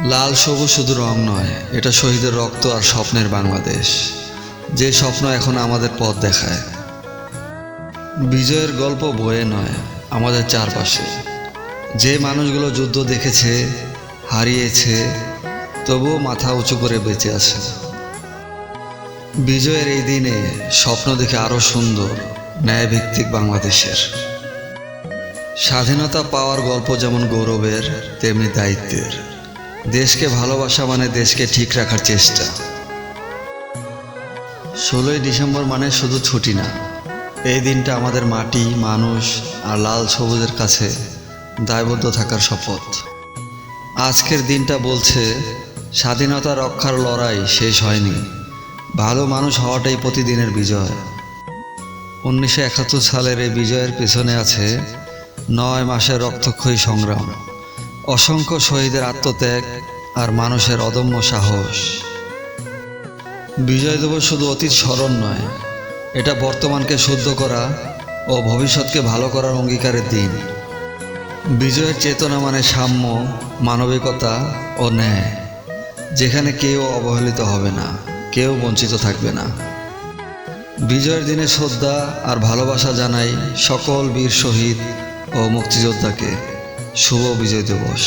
লাল সবুজ শুধু রং নয়, এটা শহীদের রক্ত আর স্বপ্নের বাংলাদেশ, যে স্বপ্ন এখন আমাদের পথ দেখায়। বিজয়ের গল্প বয়ে নয়, আমাদের চারপাশে যে মানুষগুলো যুদ্ধ দেখেছে, হারিয়েছে, তবুও মাথা উঁচু করে বেঁচে আছে। বিজয়ের এই দিনে স্বপ্ন দেখে আরও সুন্দর ন্যায়ভিত্তিক বাংলাদেশের। স্বাধীনতা পাওয়ার গল্প যেমন গৌরবের, তেমনি দায়িত্বের। দেশকে ভালোবাসা মানে দেশকে ঠিক রাখার চেষ্টা। 16ই ডিসেম্বর মানে শুধু ছুটি না, এই দিনটা আমাদের মাটি, মানুষ আর লাল সবুজের কাছে দায়বদ্ধ থাকার শপথ। আজকের দিনটা বলছে স্বাধীনতা রক্ষার লড়াই শেষ হয়নি, ভালো মানুষ হওয়াটাই প্রতিদিনের বিজয়। 1971 সালের এই বিজয়ের পেছনে আছে 9 মাসের রক্তক্ষয়ী সংগ্রাম, অসংখ্য শহীদের আত্মত্যাগ আর মানুষের অদম্য সাহস। বিজয় দিবস শুধু অতীত স্মরণ নয়, এটা বর্তমানকে শুদ্ধ করা ও ভবিষ্যৎকে ভালো করার অঙ্গীকারের দিন। বিজয়ের চেতনা মানে সাম্য, মানবিকতা ও ন্যায়, যেখানে কেউ অবহেলিত হবে না, কেউ বঞ্চিত থাকবে না। বিজয়ের দিনে শ্রদ্ধা আর ভালোবাসা জানাই সকল বীর শহীদ ও মুক্তিযোদ্ধাকে। শুভ বিজয় দিবস।